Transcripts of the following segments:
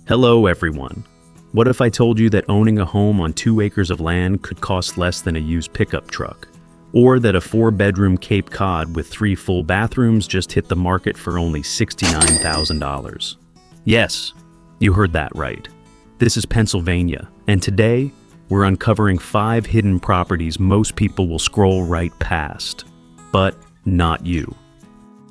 Hello everyone. What if I told you that owning a home on 2 acres of land could cost less than a used pickup truck? Or that a 4-bedroom Cape Cod with 3 full bathrooms just hit the market for only $69,000? Yes, you heard that right. This is Pennsylvania, and today we're uncovering 5 hidden properties most people will scroll right past. But not you.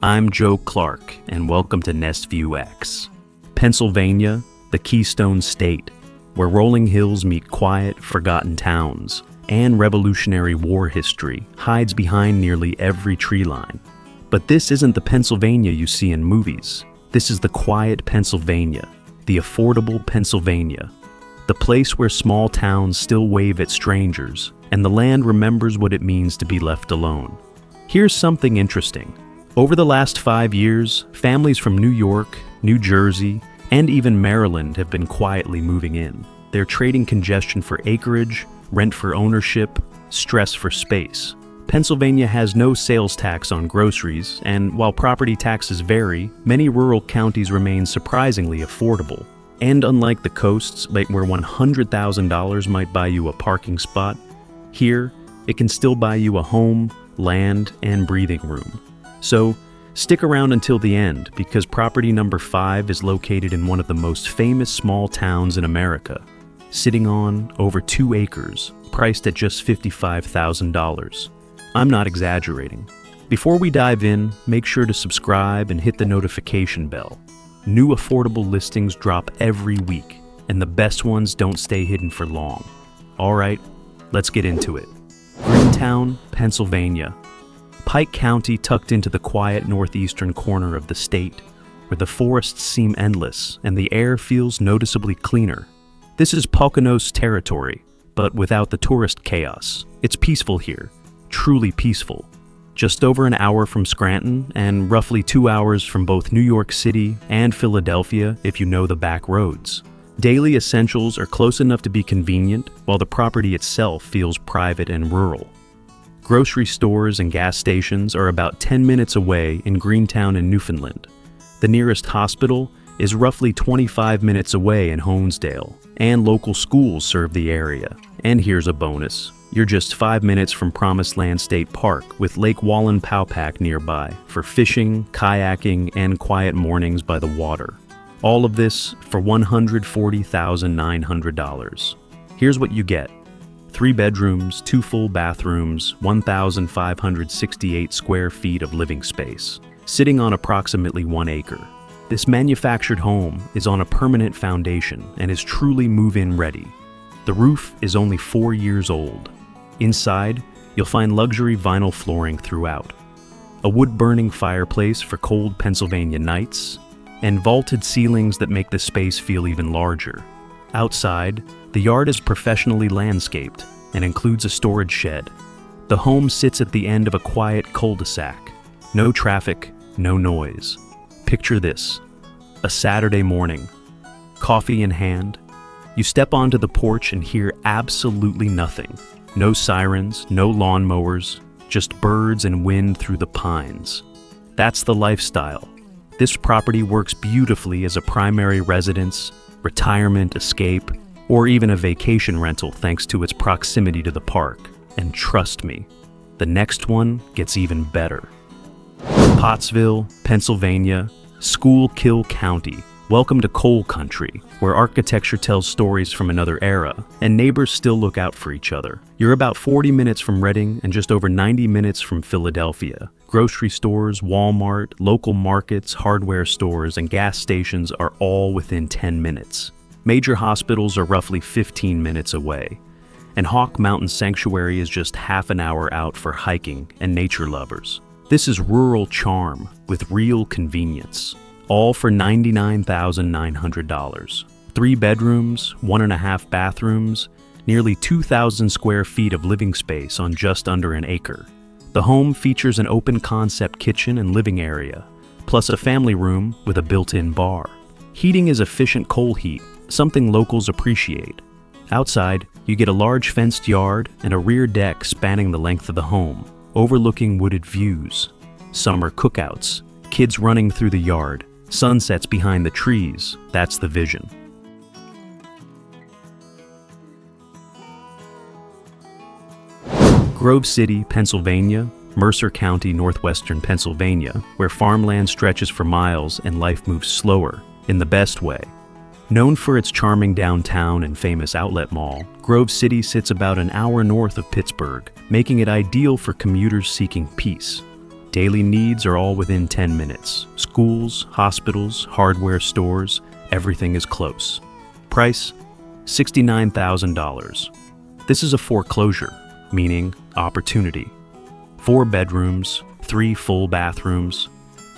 I'm Joe Clark, and welcome to NestViewX. Pennsylvania, the Keystone State, where rolling hills meet quiet, forgotten towns, and Revolutionary War history hides behind nearly every tree line. But this isn't the Pennsylvania you see in movies. This is the quiet Pennsylvania, the affordable Pennsylvania, the place where small towns still wave at strangers, and the land remembers what it means to be left alone. Here's something interesting. Over the last 5 years, families from New York, New Jersey, and even Maryland have been quietly moving in. They're trading congestion for acreage, rent for ownership, stress for space. Pennsylvania has no sales tax on groceries, and while property taxes vary, many rural counties remain surprisingly affordable. And unlike the coasts, where $100,000 might buy you a parking spot, here, it can still buy you a home, land, and breathing room. So, stick around until the end, because property number 5 is located in one of the most famous small towns in America, sitting on over 2 acres, priced at just $55,000. I'm not exaggerating. Before we dive in, make sure to subscribe and hit the notification bell. New affordable listings drop every week, and the best ones don't stay hidden for long. Alright, let's get into it. Greentown, Pennsylvania. Pike County tucked into the quiet northeastern corner of the state, where the forests seem endless and the air feels noticeably cleaner. This is Poconos territory, but without the tourist chaos. It's peaceful here, truly peaceful. Just over an hour from Scranton and roughly 2 hours from both New York City and Philadelphia if you know the back roads. Daily essentials are close enough to be convenient, while the property itself feels private and rural. Grocery stores and gas stations are about 10 minutes away in Greentown and Newfoundland. The nearest hospital is roughly 25 minutes away in Honesdale, and local schools serve the area. And here's a bonus. You're just 5 minutes from Promised Land State Park with Lake Wallenpaupack nearby for fishing, kayaking, and quiet mornings by the water. All of this for $140,900. Here's what you get. 3 bedrooms, 2 full bathrooms, 1,568 square feet of living space, sitting on approximately 1 acre. This manufactured home is on a permanent foundation and is truly move-in ready. The roof is only 4 years old. Inside, you'll find luxury vinyl flooring throughout, a wood-burning fireplace for cold Pennsylvania nights, and vaulted ceilings that make the space feel even larger. Outside, the yard is professionally landscaped and includes a storage shed. The home sits at the end of a quiet cul-de-sac. No traffic, no noise. Picture this: a Saturday morning, coffee in hand. You step onto the porch and hear absolutely nothing. No sirens, no lawnmowers, just birds and wind through the pines. That's the lifestyle. This property works beautifully as a primary residence, retirement escape, or even a vacation rental thanks to its proximity to the park. And trust me, the next one gets even better. Pottsville, Pennsylvania, Schuylkill County. Welcome to coal country, where architecture tells stories from another era, and neighbors still look out for each other. You're about 40 minutes from Reading and just over 90 minutes from Philadelphia. Grocery stores, Walmart, local markets, hardware stores, and gas stations are all within 10 minutes. Major hospitals are roughly 15 minutes away, and Hawk Mountain Sanctuary is just half an hour out for hiking and nature lovers. This is rural charm with real convenience, all for $99,900. 3 bedrooms, 1.5 bathrooms, nearly 2,000 square feet of living space on just under an acre. The home features an open-concept kitchen and living area, plus a family room with a built-in bar. Heating is efficient coal heat, something locals appreciate. Outside, you get a large fenced yard and a rear deck spanning the length of the home, overlooking wooded views. Summer cookouts, kids running through the yard, sunsets behind the trees, that's the vision. Grove City, Pennsylvania, Mercer County, northwestern Pennsylvania, where farmland stretches for miles and life moves slower, in the best way. Known for its charming downtown and famous outlet mall, Grove City sits about an hour north of Pittsburgh, making it ideal for commuters seeking peace. Daily needs are all within 10 minutes. Schools, hospitals, hardware stores, everything is close. Price, $69,000. This is a foreclosure, meaning opportunity. 4 bedrooms, 3 full bathrooms,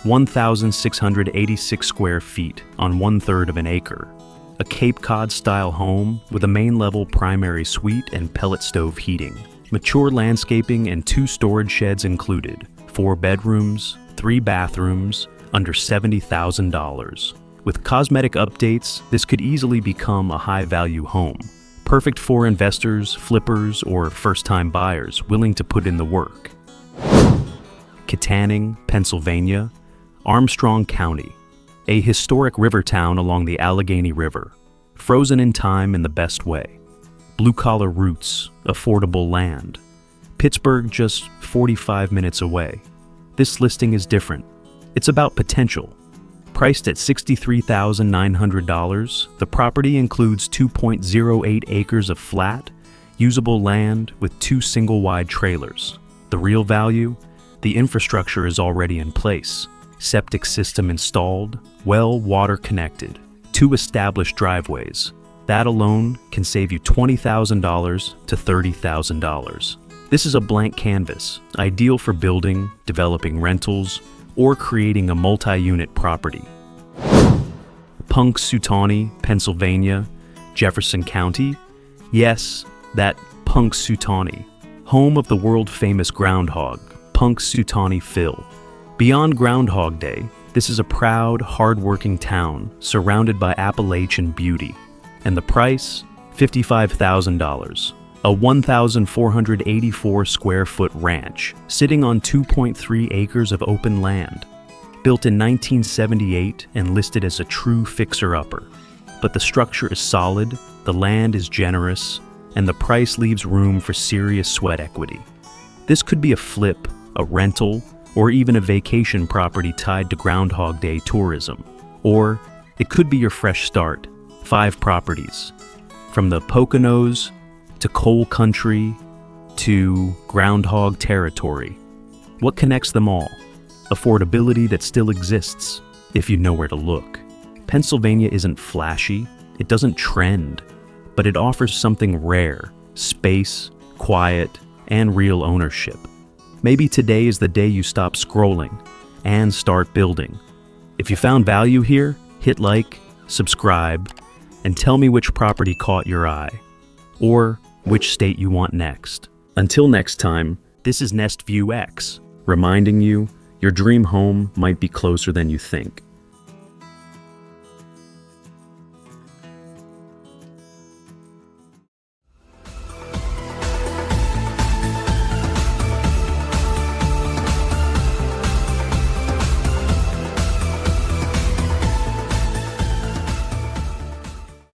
1,686 square feet on 1/3 of an acre. A Cape Cod-style home with a main-level primary suite and pellet stove heating. Mature landscaping and 2 storage sheds included. 4 bedrooms, 3 bathrooms, under $70,000. With cosmetic updates, this could easily become a high-value home. Perfect for investors, flippers, or first-time buyers willing to put in the work. Kittanning, Pennsylvania, Armstrong County, a historic river town along the Allegheny River, frozen in time in the best way. Blue-collar roots, affordable land. Pittsburgh just 45 minutes away. This listing is different. It's about potential. Priced at $63,900, the property includes 2.08 acres of flat, usable land with 2 single-wide trailers. The real value? The infrastructure is already in place. Septic system installed, well water connected, 2 established driveways. That alone can save you $20,000 to $30,000. This is a blank canvas, ideal for building, developing rentals, or creating a multi-unit property. Punxsutawney, Pennsylvania, Jefferson County. Yes, that Punxsutawney, home of the world-famous groundhog, Punxsutawney Phil. Beyond Groundhog Day, this is a proud, hard-working town surrounded by Appalachian beauty. And the price? $55,000. A 1,484 square foot ranch sitting on 2.3 acres of open land. Built in 1978 and listed as a true fixer-upper. But the structure is solid, the land is generous, and the price leaves room for serious sweat equity. This could be a flip, a rental, or even a vacation property tied to Groundhog Day tourism. Or it could be your fresh start, 5 properties. From the Poconos to coal country to groundhog territory. What connects them all? Affordability that still exists, if you know where to look. Pennsylvania isn't flashy, it doesn't trend, but it offers something rare: space, quiet, and real ownership. Maybe today is the day you stop scrolling and start building. If you found value here, hit like, subscribe, and tell me which property caught your eye, or which state you want next. Until next time, this is NestViewX, reminding you your dream home might be closer than you think.